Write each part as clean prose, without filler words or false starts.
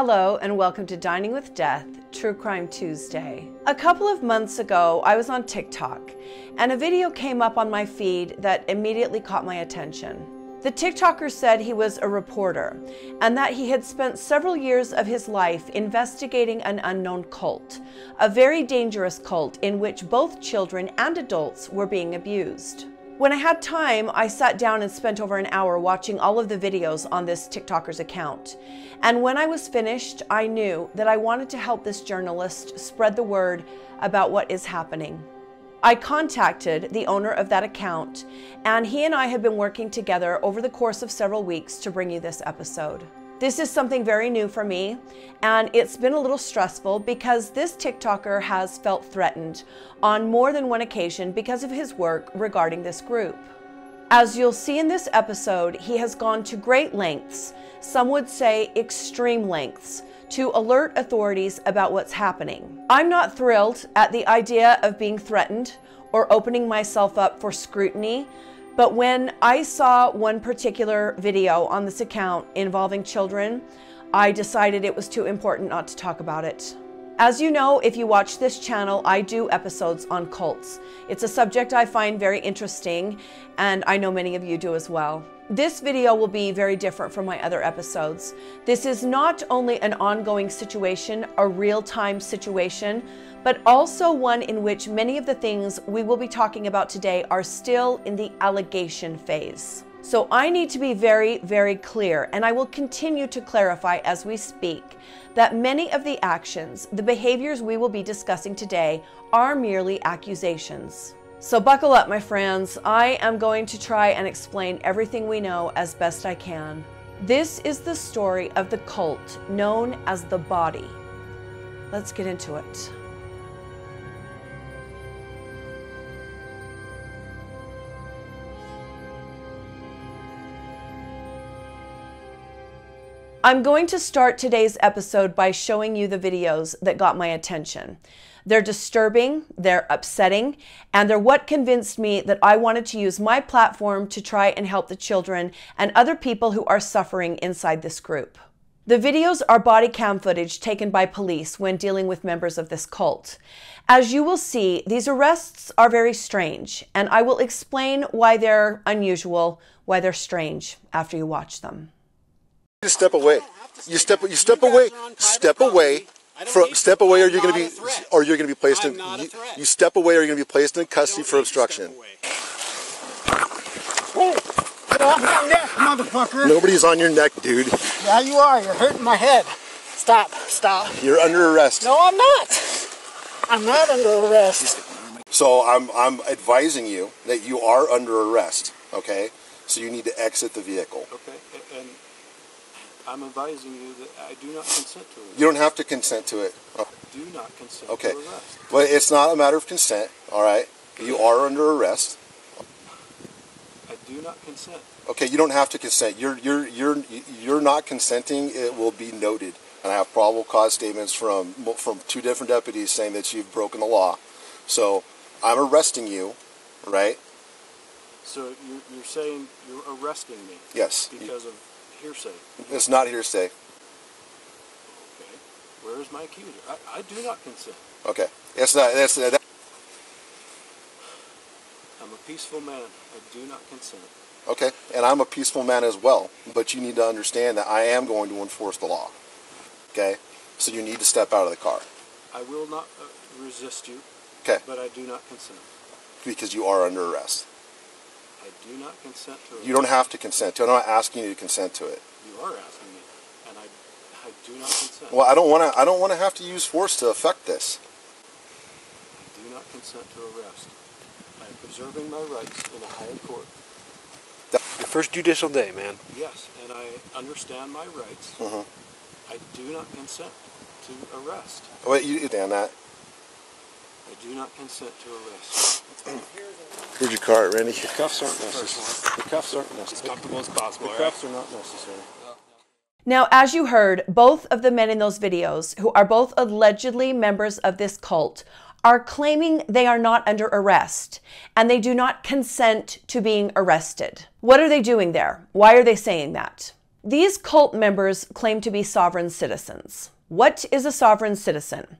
Hello and welcome to Dining with Death, True Crime Tuesday. A couple of months ago, I was on TikTok and a video came up on my feed that immediately caught my attention. The TikToker said he was a reporter and that he had spent several years of his life investigating an unknown cult, a very dangerous cult in which both children and adults were being abused. When I had time, I sat down and spent over an hour watching all of the videos on this TikToker's account. And when I was finished, I knew that I wanted to help this journalist spread the word about what is happening. I contacted the owner of that account, and he and I have been working together over the course of several weeks to bring you this episode. This is something very new for me, and it's been a little stressful because this TikToker has felt threatened on more than one occasion because of his work regarding this group. As you'll see in this episode, he has gone to great lengths, some would say extreme lengths, to alert authorities about what's happening. I'm not thrilled at the idea of being threatened or opening myself up for scrutiny, but when I saw one particular video on this account involving children, I decided it was too important not to talk about it. As you know, if you watch this channel, I do episodes on cults. It's a subject I find very interesting, and I know many of you do as well. This video will be very different from my other episodes. This is not only an ongoing situation, a real-time situation, but also one in which many of the things we will be talking about today are still in the allegation phase. So I need to be very, very clear, and I will continue to clarify as we speak, that many of the actions, the behaviors we will be discussing today are merely accusations. So buckle up, my friends. I am going to try and explain everything we know as best I can. This is the story of the cult known as the Body. Let's get into it. I'm going to start today's episode by showing you the videos that got my attention. They're disturbing, they're upsetting, and they're what convinced me that I wanted to use my platform to try and help the children and other people who are suffering inside this group. The videos are body cam footage taken by police when dealing with members of this cult. As you will see, these arrests are very strange, and I will explain why they're unusual, why they're strange after you watch them. You step away. You step away. Step away. Step away, or you're going to be placed in. You step away, or you're going to be placed in custody for obstruction. Hey, get off my neck, motherfucker! Nobody's on your neck, dude. Yeah, you are. You're hurting my head. Stop. Stop. You're under arrest. No, I'm not. I'm not under arrest. So I'm advising you that you are under arrest. Okay. So you need to exit the vehicle. Okay. And I'm advising you that I do not consent to it. You don't have to consent to it. I do not consent okay. to arrest. But it's not a matter of consent, all right? You are under arrest. I do not consent. Okay, you don't have to consent. You're not consenting. It will be noted. And I have probable cause statements from two different deputies saying that you've broken the law. So I'm arresting you, right? So you're saying you're arresting me? Yes. Because of hearsay. It's not hearsay. Okay. Where is my accuser? I do not consent. Okay. It's not. I'm a peaceful man. I do not consent. Okay. And I'm a peaceful man as well. But you need to understand that I am going to enforce the law. Okay. So you need to step out of the car. I will not resist you. Okay. But I do not consent. Because you are under arrest. I do not consent to it. You don't have to consent to it. I'm not asking you to consent to it. You are asking me, and I do not consent. Well, I don't want to have to use force to affect this. I do not consent to arrest. I am preserving my rights in a higher court. Your first judicial day, man. Yes, and I understand my rights. Mm-hmm. I do not consent to arrest. Wait, you understand that? I do not consent to arrest. Where's your car, Randy? The cuffs aren't necessary. The cuffs aren't necessary. As comfortable as possible. The cuffs are not necessary. Now, as you heard, both of the men in those videos, who are both allegedly members of this cult, are claiming they are not under arrest and they do not consent to being arrested. What are they doing there? Why are they saying that? These cult members claim to be sovereign citizens. What is a sovereign citizen?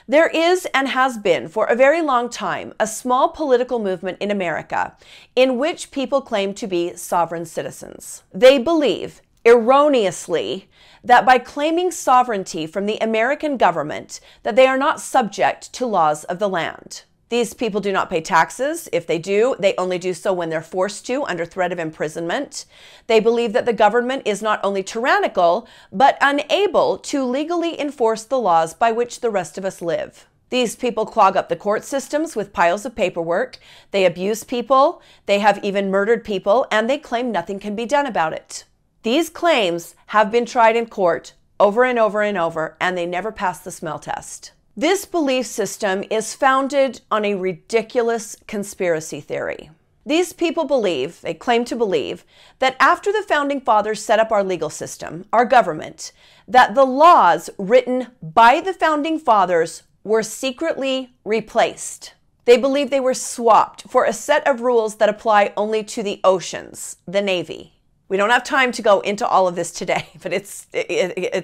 There is and has been for a very long time a small political movement in America in which people claim to be sovereign citizens. They believe, erroneously, that by claiming sovereignty from the American government, that they are not subject to laws of the land. These people do not pay taxes. If they do, they only do so when they're forced to under threat of imprisonment. They believe that the government is not only tyrannical, but unable to legally enforce the laws by which the rest of us live. These people clog up the court systems with piles of paperwork. They abuse people. They have even murdered people, and they claim nothing can be done about it. These claims have been tried in court over and over and over, and they never pass the smell test. This belief system is founded on a ridiculous conspiracy theory. These people believe, they claim to believe, that after the Founding Fathers set up our legal system, our government, that the laws written by the Founding Fathers were secretly replaced. They believe they were swapped for a set of rules that apply only to the oceans, the Navy. We don't have time to go into all of this today, but it's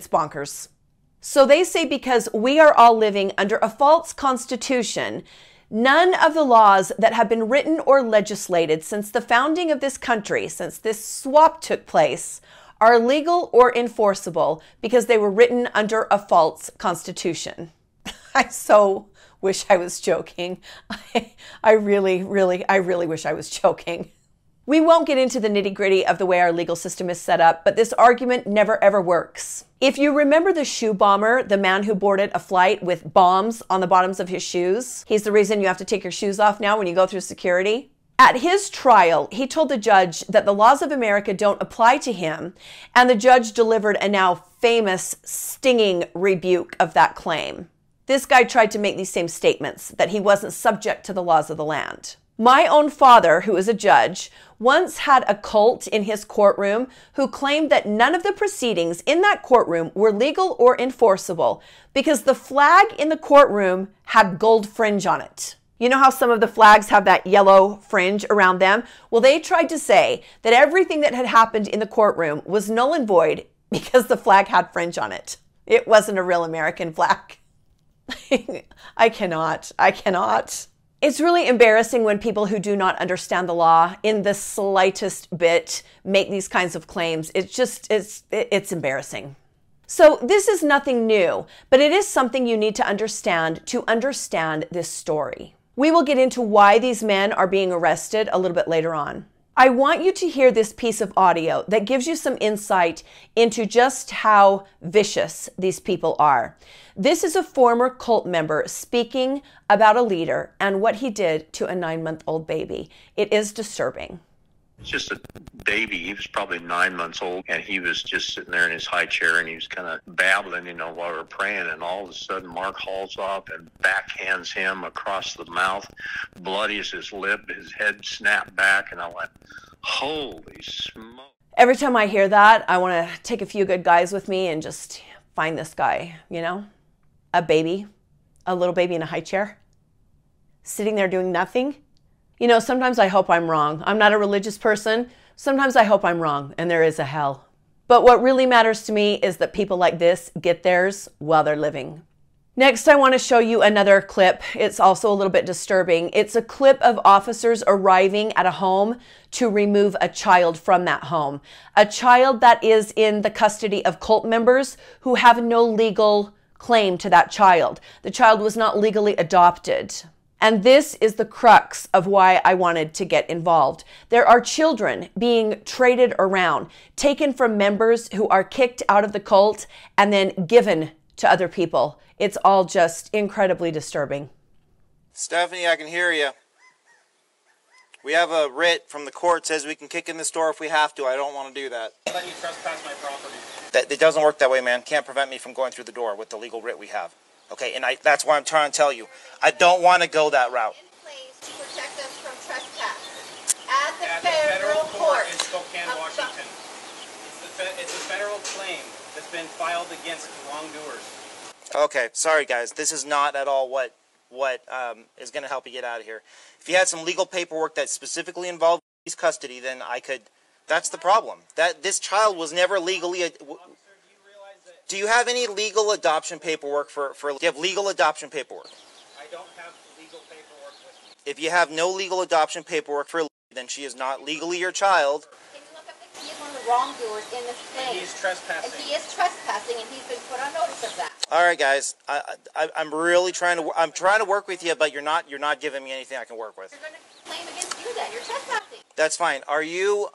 bonkers. So they say because we are all living under a false constitution, none of the laws that have been written or legislated since the founding of this country, since this swap took place, are legal or enforceable because they were written under a false constitution. I so wish I was joking. I really wish I was joking. We won't get into the nitty-gritty of the way our legal system is set up, but this argument never ever works. If you remember the shoe bomber, the man who boarded a flight with bombs on the bottoms of his shoes, he's the reason you have to take your shoes off now when you go through security. At his trial, he told the judge that the laws of America don't apply to him, and the judge delivered a now famous stinging rebuke of that claim. This guy tried to make these same statements, that he wasn't subject to the laws of the land. My own father, who is a judge, once had a cult in his courtroom who claimed that none of the proceedings in that courtroom were legal or enforceable because the flag in the courtroom had gold fringe on it. You know how some of the flags have that yellow fringe around them? Well, they tried to say that everything that had happened in the courtroom was null and void because the flag had fringe on it. It wasn't a real American flag. I cannot. It's really embarrassing when people who do not understand the law in the slightest bit make these kinds of claims. It's embarrassing. So this is nothing new, but it is something you need to understand this story. We will get into why these men are being arrested a little bit later on. I want you to hear this piece of audio that gives you some insight into just how vicious these people are. This is a former cult member speaking about a leader and what he did to a 9-month-old baby. It is disturbing. It's just a baby. He was probably 9 months old, and he was just sitting there in his high chair, and he was kind of babbling, while we were praying, and all of a sudden Mark hauls up and backhands him across the mouth, bloody as his lip, his head snapped back, and I went, holy smoke. Every time I hear that, I want to take a few good guys with me and just find this guy, a baby, a little baby in a high chair, sitting there doing nothing. Sometimes I hope I'm wrong. I'm not a religious person. Sometimes I hope I'm wrong and there is a hell. But what really matters to me is that people like this get theirs while they're living. Next, I want to show you another clip. It's also a little bit disturbing. It's a clip of officers arriving at a home to remove a child from that home. A child that is in the custody of cult members who have no legal claim to that child. The child was not legally adopted. And this is the crux of why I wanted to get involved. There are children being traded around, taken from members who are kicked out of the cult and then given to other people. It's all just incredibly disturbing. Stephanie, I can hear you. We have a writ from the court says we can kick in this door if we have to. I don't want to do that. Let you trespass my property. It doesn't work that way, man. Can't prevent me from going through the door with the legal writ we have. Okay, and that's why I'm trying to tell you. I don't want to go that route. In place to protect us from trespass. At the federal court in Spokane, Washington. It's a federal claim that's been filed against wrongdoers. Okay, sorry guys. This is not at all what is going to help you get out of here. If you had some legal paperwork that specifically involved police custody, then I could That's the problem. That this child was never legally... Do you have any legal adoption paperwork for do you have legal adoption paperwork? I don't have legal paperwork with me. If you have no legal adoption paperwork for then she is not legally your child. Can you look up the, he is one of the wrongdoers in this thing. He's trespassing. And he is trespassing, and he's been put on notice of that. All right, guys. I'm really trying to work with you, but you're not giving me anything I can work with. You're going to claim against you then. You're trespassing. That's fine. Are you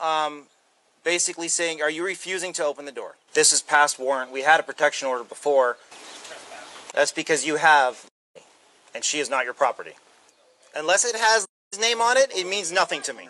basically saying, are you refusing to open the door? This is past warrant. We had a protection order before. That's because you have, and she is not your property. Unless it has his name on it, it means nothing to me.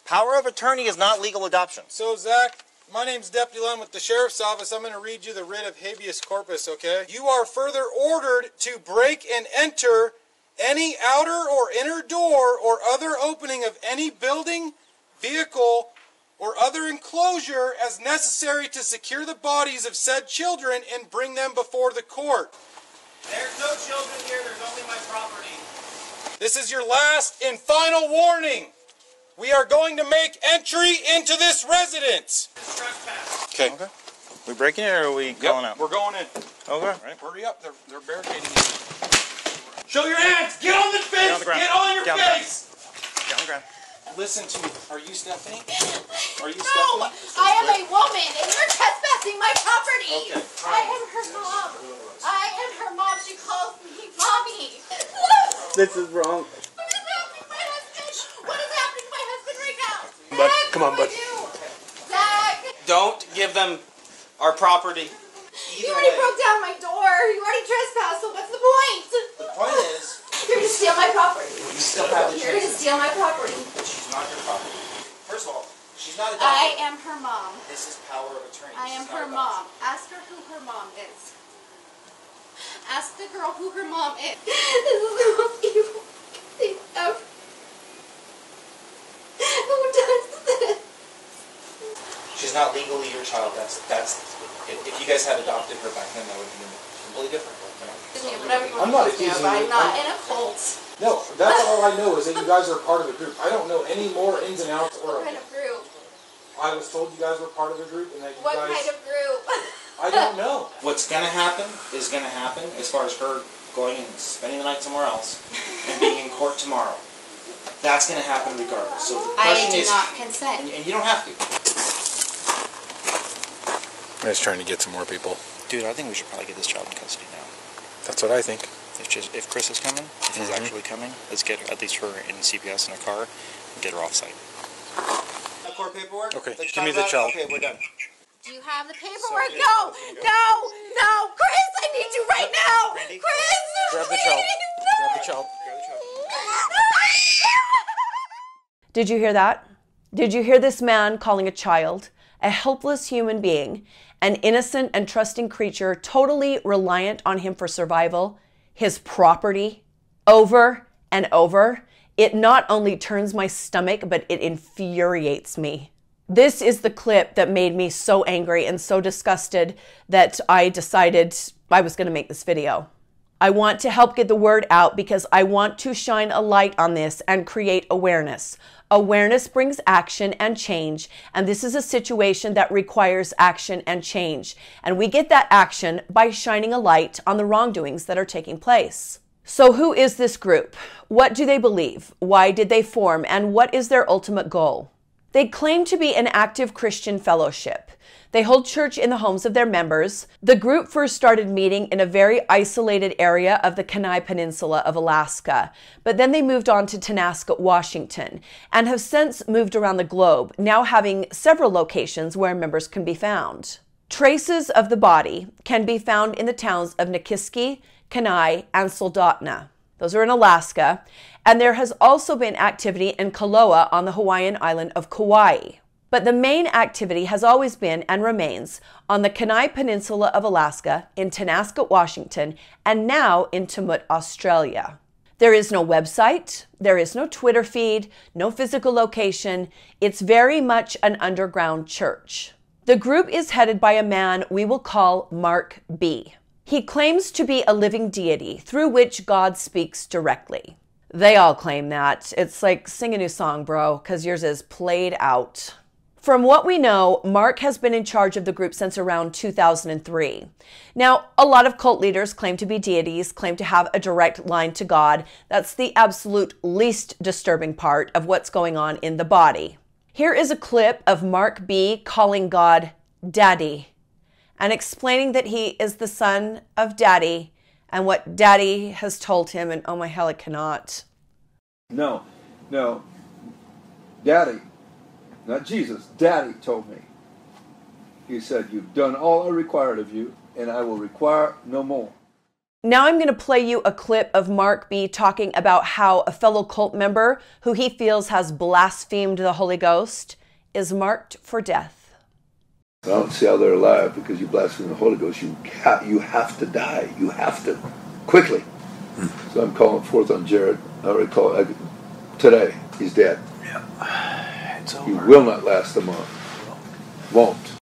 Power of attorney is not legal adoption. So, Zach, my name's Deputy Lund with the Sheriff's Office. I'm going to read you the writ of habeas corpus, okay? You are further ordered to break and enter any outer or inner door or other opening of any building, vehicle, or other enclosure as necessary to secure the bodies of said children and bring them before the court. There's no children here. There's only my property. This is your last and final warning. We are going to make entry into this residence. It's trespass. Okay. We breaking it or are we going out? We're going in. Okay. Right. Hurry up. They're barricading you. Show your hands. Get on the fence. Get on the ground. Get on your Down face. Down the ground. Listen to me. Are you Stephanie? Are you No, Stephanie? I am a woman, and you're trespassing my property. Okay. I am her mom. I am her mom. She calls me mommy. This is wrong. What is happening to my husband? What is happening to my husband right now? Bud, Zach, come on, what bud. do I do? Zach, Don't give them our property. you already broke down my door. You already trespassed, so what's the point? The point is, You're going to steal my property. you still have the You're going to steal my property. She's not your property. First of all, she's not I adopted. am her mom. This is power of attorney. I am She's not her adopted. mom. Ask her who her mom is. Ask the girl who her mom is. This is the most evil thing ever. Who does this? She's not legally your child. That's. If you guys had adopted her back then, that would be completely different. Excuse me, whatever you I'm want not to do, accusing but you. I'm not in a cult. No, that's all I know is that you guys are part of the group. I don't know any more ins and outs or What kind of group? I was told you guys were part of a group and that you What guys... kind of group? I don't know. What's going to happen is going to happen as far as her going and spending the night somewhere else and being in court tomorrow. That's going to happen regardless. So the I question do is, not consent. and you don't have to. I'm just trying to get some more people. Dude, I think we should probably get this child in custody now. That's what I think. If Chris is coming, if he's actually coming, let's get at least her in CPS in a car and get her off site. Court paperwork? Okay, That give me you're the talking about? child. Okay, we're done. Do you have the paperwork? No! Chris, I need you right now! Randy? Chris! Grab the child. Grab the child. Did you hear that? Did you hear this man calling a child, a helpless human being, an innocent and trusting creature totally reliant on him for survival, his property, over and over? It not only turns my stomach, but it infuriates me. This is the clip that made me so angry and so disgusted that I decided I was going to make this video. I want to help get the word out because I want to shine a light on this and create awareness. Awareness brings action and change, and this is a situation that requires action and change. And we get that action by shining a light on the wrongdoings that are taking place. So who is this group? What do they believe? Why did they form? And what is their ultimate goal? They claim to be an active Christian fellowship. They hold church in the homes of their members. The group first started meeting in a very isolated area of the Kenai Peninsula of Alaska, but then they moved on to Tonasket, Washington, and have since moved around the globe, now having several locations where members can be found. Traces of the body can be found in the towns of Nikiski, Kenai, and Soldotna. Those are in Alaska, and there has also been activity in Kaloa on the Hawaiian island of Kauai. But the main activity has always been and remains on the Kenai Peninsula of Alaska, in Tonasket, Washington, and now in Tumut, Australia. There is no website, there is no Twitter feed, no physical location. It's very much an underground church. The group is headed by a man we will call Mark B. He claims to be a living deity through which God speaks directly. They all claim that. It's like, sing a new song, bro, because yours is played out. From what we know, Mark has been in charge of the group since around 2003. Now, a lot of cult leaders claim to be deities, claim to have a direct line to God. That's the absolute least disturbing part of what's going on in the body. Here is a clip of Mark B. calling God Daddy and explaining that he is the son of Daddy and what Daddy has told him, and oh my hell, I cannot. No, Daddy, not Jesus, Daddy told me. He said, you've done all I required of you, and I will require no more. Now I'm going to play you a clip of Mark B. talking about how a fellow cult member who he feels has blasphemed the Holy Ghost is marked for death. I don't see how they're alive because you blaspheme the Holy Ghost. You have to die. You have to. Quickly. So I'm calling forth on Jared. I already called today. He's dead. Yeah. It's over. He will not last a month. Won't.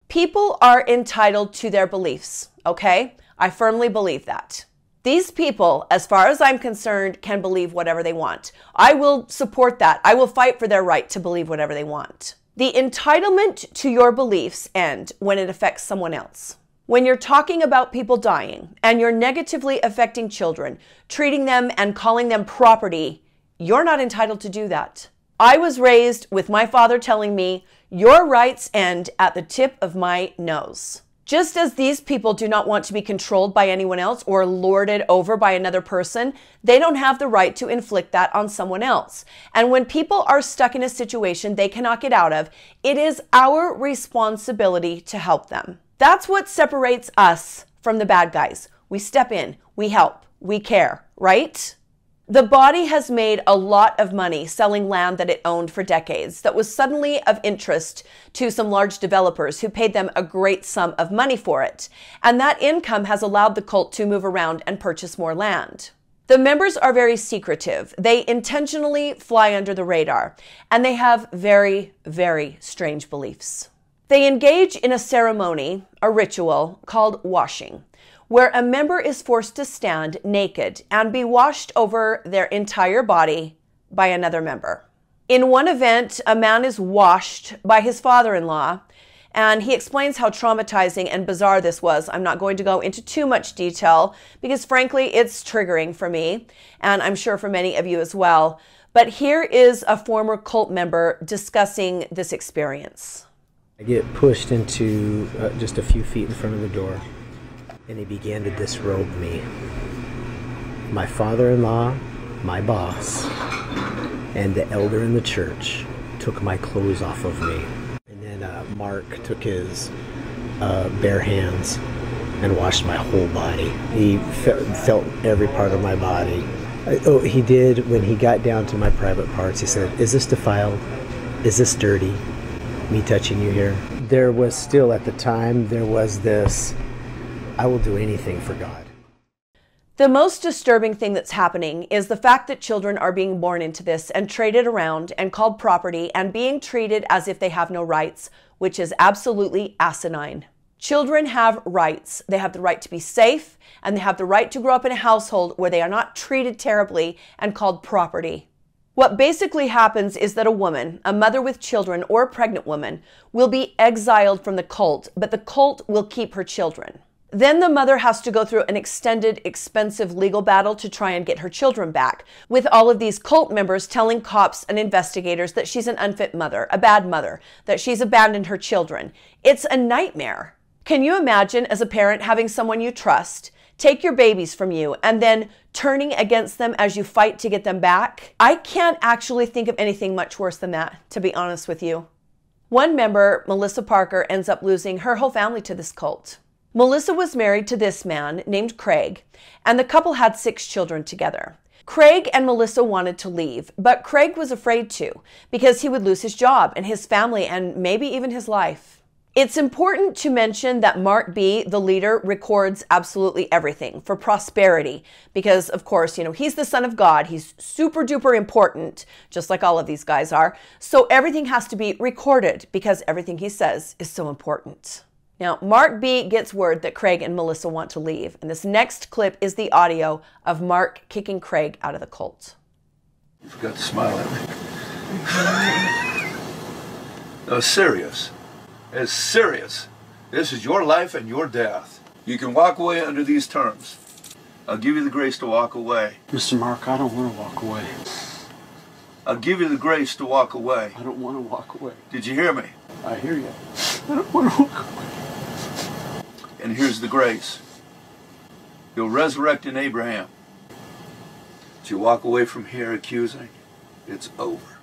People are entitled to their beliefs, okay? I firmly believe that. These people, as far as I'm concerned, can believe whatever they want. I will support that. I will fight for their right to believe whatever they want. The entitlement to your beliefs ends when it affects someone else. When you're talking about people dying and you're negatively affecting children, treating them and calling them property, you're not entitled to do that. I was raised with my father telling me, your rights end at the tip of my nose. Just as these people do not want to be controlled by anyone else or lorded over by another person, they don't have the right to inflict that on someone else. And when people are stuck in a situation they cannot get out of, it is our responsibility to help them. That's what separates us from the bad guys. We step in, we help, we care, right? The body has made a lot of money selling land that it owned for decades that was suddenly of interest to some large developers who paid them a great sum of money for it. And that income has allowed the cult to move around and purchase more land. The members are very secretive. They intentionally fly under the radar, and they have very, very strange beliefs. They engage in a ceremony, a ritual called washing, where a member is forced to stand naked and be washed over their entire body by another member. In one event, a man is washed by his father-in-law, and he explains how traumatizing and bizarre this was. I'm not going to go into too much detail because frankly, it's triggering for me, and I'm sure for many of you as well. But here is a former cult member discussing this experience. I get pushed into just a few feet in front of the door, and he began to disrobe me. My father-in-law, my boss, and the elder in the church took my clothes off of me. And then Mark took his bare hands and washed my whole body. He felt every part of my body. He did, when he got down to my private parts, he said, "Is this defiled? Is this dirty? Me touching you here?" There was still, at the time, there was this, I will do anything for God. The most disturbing thing that's happening is the fact that children are being born into this and traded around and called property and being treated as if they have no rights, which is absolutely asinine. Children have rights. They have the right to be safe, and they have the right to grow up in a household where they are not treated terribly and called property. What basically happens is that a woman, a mother with children or a pregnant woman, will be exiled from the cult, but the cult will keep her children. Then the mother has to go through an extended, expensive legal battle to try and get her children back, with all of these cult members telling cops and investigators that she's an unfit mother, a bad mother, that she's abandoned her children. It's a nightmare. Can you imagine, as a parent, having someone you trust take your babies from you and then turning against them as you fight to get them back? I can't actually think of anything much worse than that, to be honest with you. One member, Melissa Parker, ends up losing her whole family to this cult. Melissa was married to this man named Craig, and the couple had 6 children together. Craig and Melissa wanted to leave, but Craig was afraid to because he would lose his job and his family and maybe even his life. It's important to mention that Mark B., the leader, records absolutely everything for prosperity because, of course, he's the son of God. He's super duper important, just like all of these guys are. So everything has to be recorded because everything he says is so important. Now, Mark B. gets word that Craig and Melissa want to leave, and this next clip is the audio of Mark kicking Craig out of the cult. You forgot to smile at me. No, serious. It's serious. This is your life and your death. You can walk away under these terms. I'll give you the grace to walk away. Mr. Mark, I don't want to walk away. I'll give you the grace to walk away. I don't want to walk away. Did you hear me? I hear you. I don't want to walk away. And here's the grace. You'll resurrect in Abraham. But you walk away from here accusing, it's over.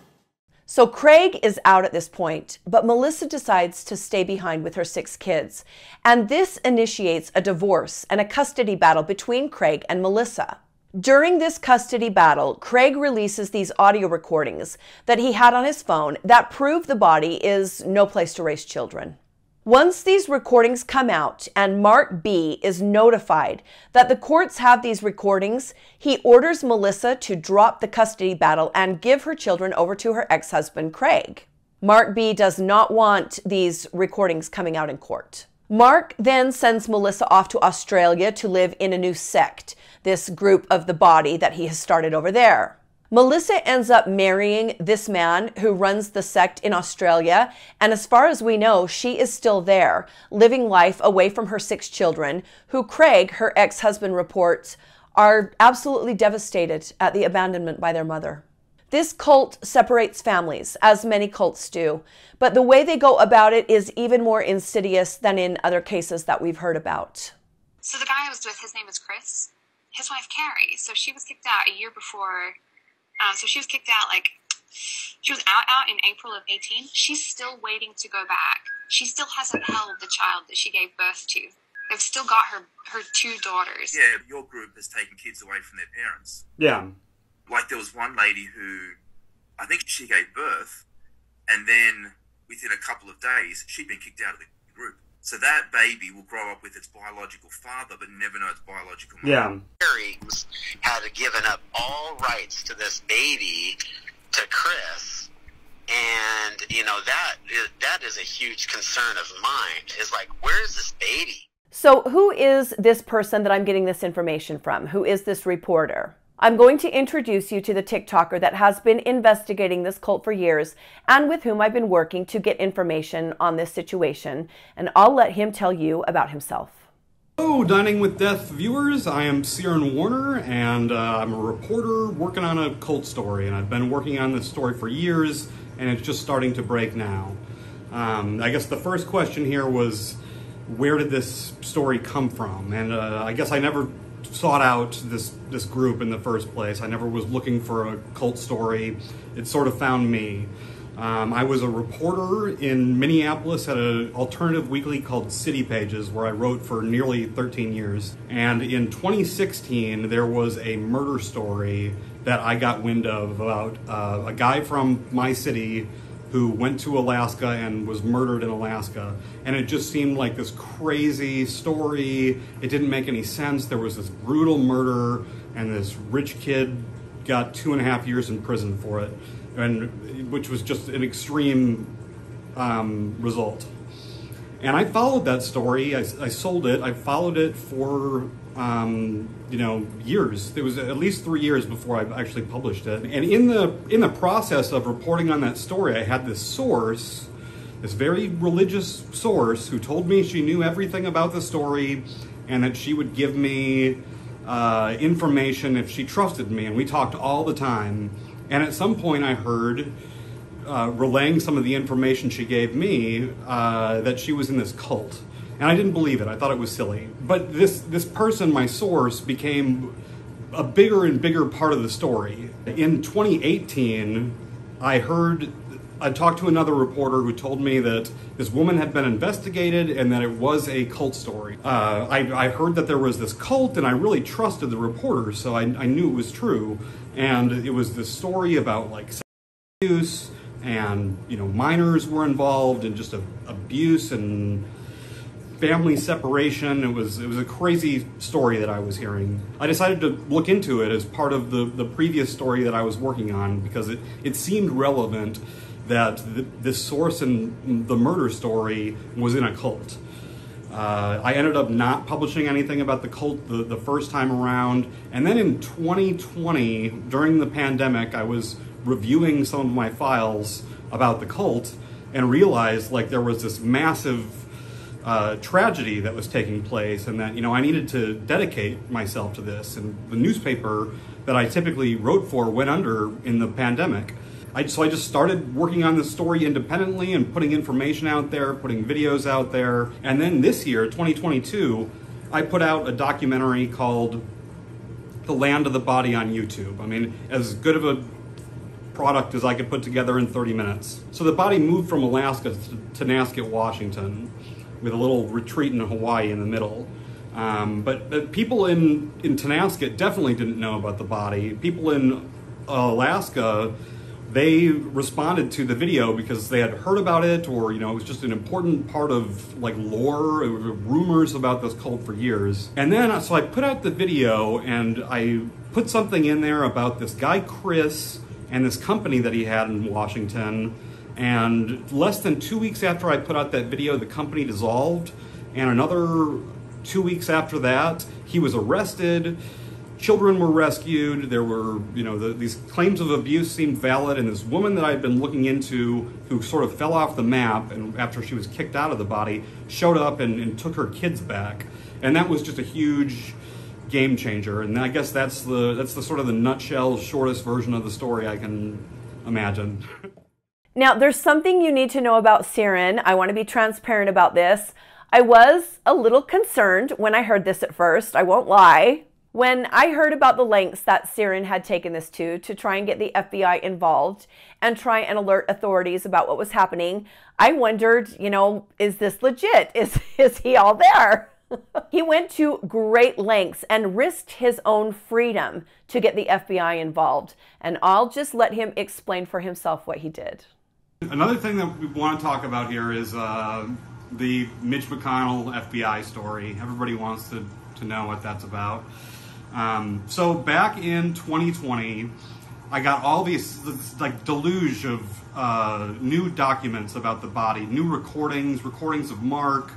So Craig is out at this point, but Melissa decides to stay behind with her 6 kids. And this initiates a divorce and a custody battle between Craig and Melissa. During this custody battle, Craig releases these audio recordings that he had on his phone that prove the body is no place to raise children. Once these recordings come out and Mark B is notified that the courts have these recordings, he orders Melissa to drop the custody battle and give her children over to her ex-husband, Craig. Mark B does not want these recordings coming out in court. Mark then sends Melissa off to Australia to live in a new sect, this group of the body that he has started over there. Melissa ends up marrying this man who runs the sect in Australia, and as far as we know, she is still there, living life away from her 6 children, who Craig, her ex-husband, reports are absolutely devastated at the abandonment by their mother. This cult separates families, as many cults do, but the way they go about it is even more insidious than in other cases that we've heard about. So the guy I was with, his name is Chris. His wife, Carrie, so she was kicked out a year before. So she was kicked out, she was out in April of 18. She's still waiting to go back. She still hasn't held the child that she gave birth to. They've still got her 2 daughters. Yeah, your group has taken kids away from their parents. Yeah. Like there was one lady who, I think she gave birth, and then within a couple of days, she'd been kicked out of the group. So that baby will grow up with its biological father, but never know its biological mother. Yeah. Carrie had given up all rights to this baby to Chris, and that is a huge concern of mine. Is like, where is this baby? So who is this person that I'm getting this information from? Who is this reporter? I'm going to introduce you to the TikToker that has been investigating this cult for years and with whom I've been working to get information on this situation, and I'll let him tell you about himself. Hello, Dining with Death viewers. I am Syran Warner, and I'm a reporter working on a cult story, and I've been working on this story for years, and it's just starting to break now. I guess the first question here was, where did this story come from? And I guess I never sought out this group in the first place. I never was looking for a cult story. It sort of found me. I was a reporter in Minneapolis at an alternative weekly called City Pages, where I wrote for nearly 13 years. And in 2016, there was a murder story that I got wind of about a guy from my city who went to Alaska and was murdered in Alaska. And it just seemed like this crazy story. It didn't make any sense. There was this brutal murder, and this rich kid got 2.5 years in prison for it, and which was just an extreme result. And I followed that story. I sold it. I followed it for years. It was at least 3 years before I actually published it. And in the process of reporting on that story, I had this source, this very religious source, who told me she knew everything about the story and that she would give me information if she trusted me. And we talked all the time. And at some point I heard, relaying some of the information she gave me, that she was in this cult. And I didn't believe it. I thought it was silly. But this person, my source, became a bigger and bigger part of the story. In 2018, I talked to another reporter who told me that this woman had been investigated and that it was a cult story. I heard that there was this cult, and I really trusted the reporter, so I knew it was true. And it was this story about sexual abuse, and minors were involved, and just abuse and family separation. It was a crazy story that I was hearing. I decided to look into it as part of the previous story that I was working on, because it seemed relevant that this source in the murder story was in a cult. I ended up not publishing anything about the cult the first time around. And then in 2020, during the pandemic, I was reviewing some of my files about the cult and realized like there was this massive tragedy that was taking place, and that, you know, I needed to dedicate myself to this. And the newspaper that I typically wrote for went under in the pandemic. So I just started working on this story independently and putting information out there, putting videos out there. And then this year, 2022, I put out a documentary called The Land of the Body on YouTube. I mean, as good of a product as I could put together in 30 minutes. So the body moved from Alaska to Nantucket, Washington, with a little retreat in Hawaii in the middle. But people in Tonasket definitely didn't know about the body. People in Alaska, they responded to the video because they had heard about it, or, you know, it was just an important part of like lore, rumors about this cult for years. And then, so I put out the video and I put something in there about this guy, Chris, and this company that he had in Washington. And less than 2 weeks after I put out that video, the company dissolved. And another 2 weeks after that, he was arrested. Children were rescued. There were, you know, these claims of abuse seemed valid. And this woman that I'd been looking into, who sort of fell off the map, and after she was kicked out of the body, showed up and took her kids back. And that was just a huge game changer. And I guess that's the sort of the nutshell, shortest version of the story I can imagine. Now, there's something you need to know about Syran. I want to be transparent about this. I was a little concerned when I heard this at first, I won't lie. When I heard about the lengths that Syran had taken this to try and get the FBI involved and try and alert authorities about what was happening, I wondered, you know, is this legit? Is he all there? He went to great lengths and risked his own freedom to get the FBI involved. And I'll just let him explain for himself what he did. Another thing that we want to talk about here is the Mitch Mcconnell FBI story. Everybody wants to know what that's about. So back in 2020, I got all this like deluge of new documents about the body, new recordings of Mark,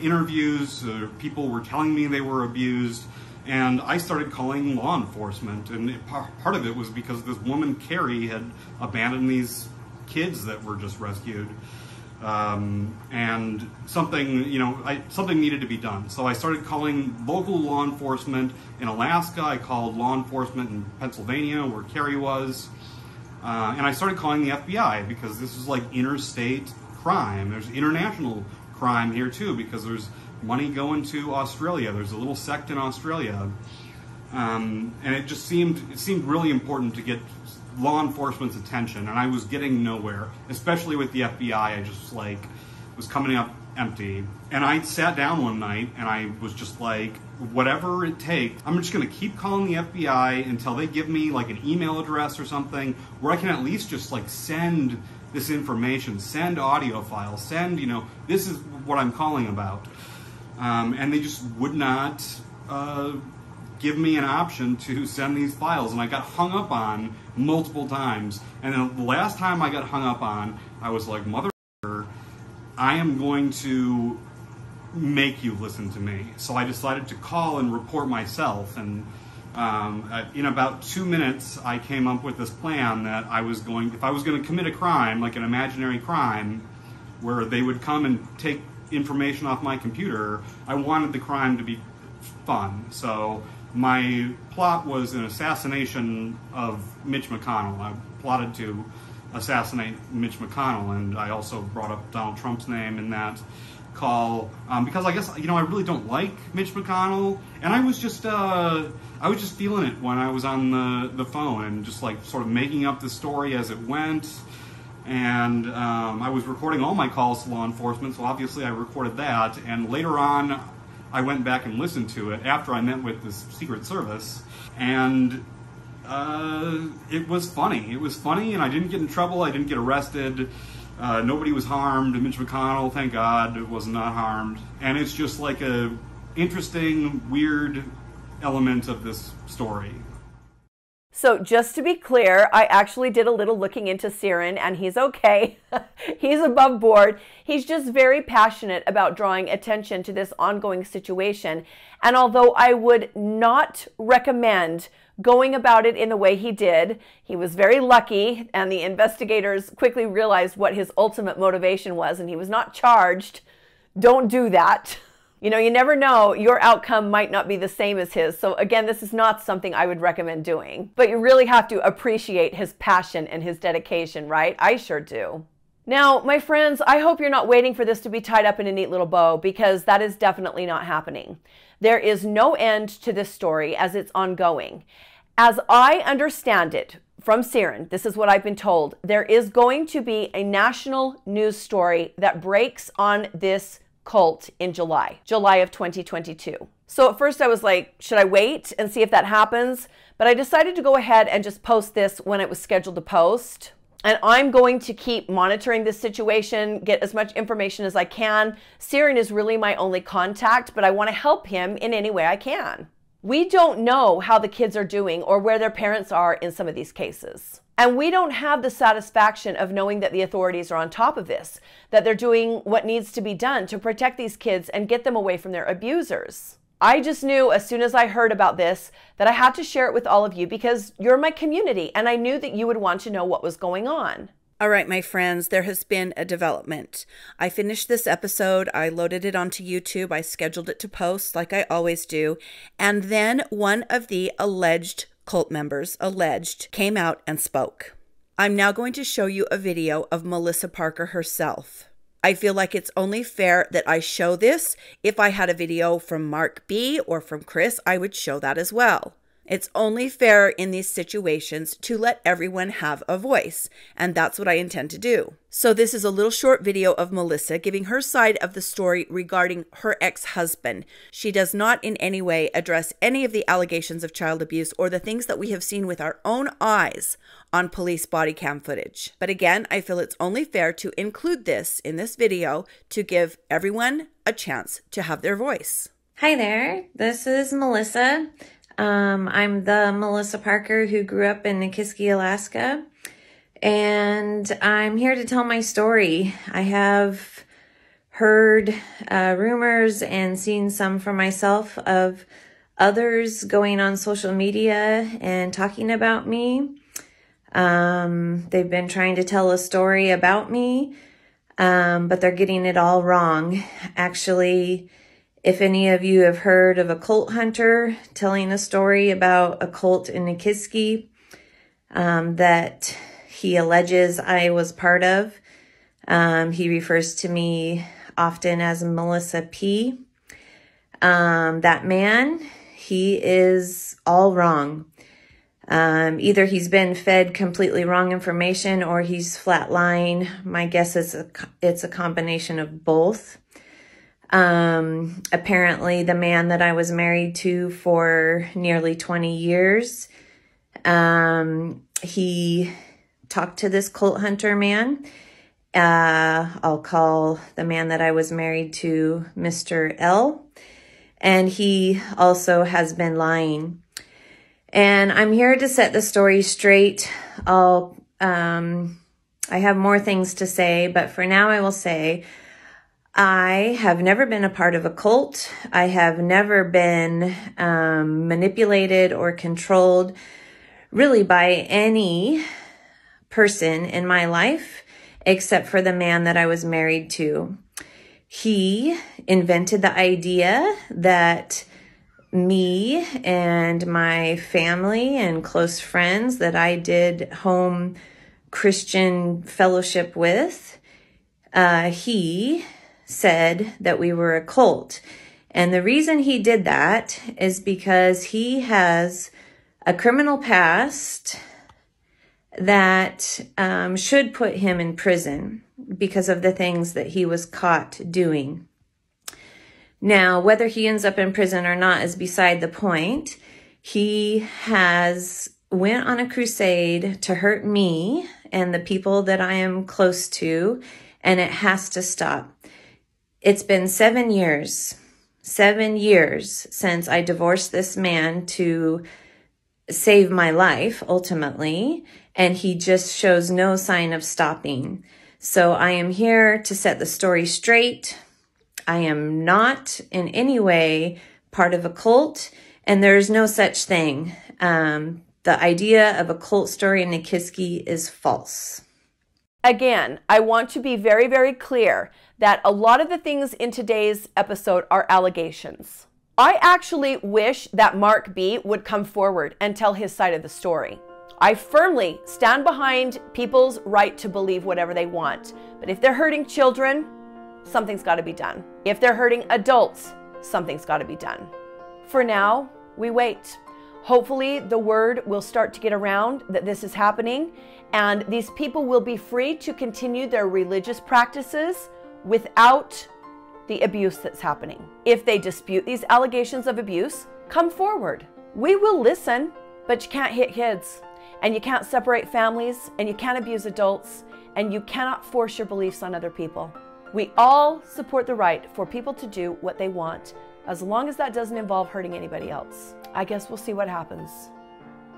interviews, people were telling me they were abused, and I started calling law enforcement. And part of it was because this woman, Carrie, had abandoned these kids that were just rescued, and something needed to be done. So I started calling local law enforcement in Alaska. I called law enforcement in Pennsylvania, where Carrie was, and I started calling the FBI because this is like interstate crime. There's international crime here too, because there's money going to Australia. There's a little sect in Australia, and it just seemed really important to get law enforcement's attention, and I was getting nowhere, especially with the FBI. I just like was coming up empty. And I sat down one night and I was just like, whatever it takes, I'm just gonna keep calling the FBI until they give me like an email address or something where I can at least just like send this information, send audio files, send, you know, this is what I'm calling about. And they just would not give me an option to send these files, and I got hung up on multiple times. And then the last time I got hung up on, I was like, mother, I am going to make you listen to me. So I decided to call and report myself, and in about 2 minutes I came up with this plan that if I was going to commit a crime, like an imaginary crime, where they would come and take information off my computer, I wanted the crime to be fun. So my plot was an assassination of Mitch McConnell. I plotted to assassinate Mitch McConnell, and I also brought up Donald Trump's name in that call, because I guess, you know, I really don't like Mitch McConnell, and I was just feeling it when I was on the phone and just like sort of making up the story as it went. And I was recording all my calls to law enforcement, so obviously I recorded that, and later on I went back and listened to it after I met with the Secret Service, and it was funny. It was funny, and I didn't get in trouble. I didn't get arrested. Nobody was harmed. Mitch McConnell, thank God, was not harmed. And it's just like a interesting, weird element of this story. So just to be clear, I actually did a little looking into Syran, and he's okay. He's above board. He's just very passionate about drawing attention to this ongoing situation. And although I would not recommend going about it in the way he did, he was very lucky, and the investigators quickly realized what his ultimate motivation was, and he was not charged. Don't do that. You know, you never know, your outcome might not be the same as his. So again, this is not something I would recommend doing. But you really have to appreciate his passion and his dedication, right? I sure do. Now, my friends, I hope you're not waiting for this to be tied up in a neat little bow, because that is definitely not happening. There is no end to this story as it's ongoing. As I understand it from Syran, this is what I've been told, there is going to be a national news story that breaks on this cult in July of 2022. So at first I was like, should I wait and see if that happens? But I decided to go ahead and just post this when it was scheduled to post. And I'm going to keep monitoring this situation, get as much information as I can. Syran is really my only contact, but I want to help him in any way I can. We don't know how the kids are doing or where their parents are in some of these cases. And we don't have the satisfaction of knowing that the authorities are on top of this, that they're doing what needs to be done to protect these kids and get them away from their abusers. I just knew as soon as I heard about this that I had to share it with all of you because you're my community, and I knew that you would want to know what was going on. All right, my friends, there has been a development. I finished this episode, I loaded it onto YouTube, I scheduled it to post like I always do, and then one of the alleged cult members, came out and spoke. I'm now going to show you a video of Melissa Parker herself. I feel like it's only fair that I show this. If I had a video from Mark B or from Chris, I would show that as well. It's only fair in these situations to let everyone have a voice, and that's what I intend to do. So this is a little short video of Melissa giving her side of the story regarding her ex-husband. She does not in any way address any of the allegations of child abuse or the things that we have seen with our own eyes on police body cam footage. But again, I feel it's only fair to include this in this video to give everyone a chance to have their voice. Hi there, this is Melissa. I'm the Melissa Parker who grew up in Nikiski, Alaska, and I'm here to tell my story. I have heard rumors and seen some for myself of others going on social media and talking about me. They've been trying to tell a story about me, but they're getting it all wrong. Actually, if any of you have heard of a cult hunter telling a story about a cult in Nikiski that he alleges I was part of, he refers to me often as Melissa P. That man, he is all wrong. Either he's been fed completely wrong information or he's flatline. My guess is it's a combination of both. Apparently the man that I was married to for nearly 20 years, he talked to this cult hunter man. I'll call the man that I was married to Mr. L. And he also has been lying. And I'm here to set the story straight. I have more things to say, but for now I will say, I have never been a part of a cult. I have never been manipulated or controlled really by any person in my life except for the man that I was married to. He invented the idea that me and my family and close friends that I did home Christian fellowship with, he said that we were a cult. And the reason he did that is because he has a criminal past that should put him in prison because of the things that he was caught doing. Now, whether he ends up in prison or not is beside the point. He has went on a crusade to hurt me and the people that I am close to, and it has to stop. It's been 7 years since I divorced this man to save my life ultimately, and he just shows no sign of stopping. So I am here to set the story straight. I am not in any way part of a cult, and there is no such thing. The idea of a cult story in Nikiski is false. Again, I want to be very, very clear that a lot of the things in today's episode are allegations. I actually wish that Mark B would come forward and tell his side of the story. I firmly stand behind people's right to believe whatever they want. But if they're hurting children, something's got to be done. If they're hurting adults, something's got to be done. For now, we wait. Hopefully the word will start to get around that this is happening, and these people will be free to continue their religious practices without the abuse that's happening. If they dispute these allegations of abuse, come forward. We will listen, but you can't hit kids, and you can't separate families, and you can't abuse adults, and you cannot force your beliefs on other people. We all support the right for people to do what they want, as long as that doesn't involve hurting anybody else. I guess we'll see what happens.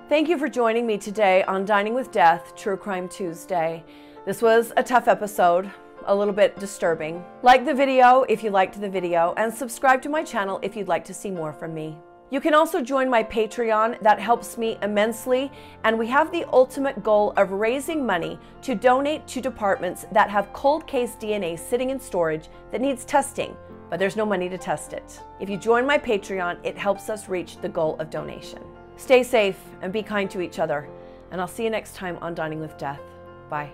Thank you for joining me today on Dining with Death, True Crime Tuesday. This was a tough episode, a little bit disturbing. Like the video if you liked the video, and subscribe to my channel if you'd like to see more from me. You can also join my Patreon. That helps me immensely, and we have the ultimate goal of raising money to donate to departments that have cold case DNA sitting in storage that needs testing, but there's no money to test it. If you join my Patreon, it helps us reach the goal of donation. Stay safe and be kind to each other, and I'll see you next time on Dining with Death. Bye.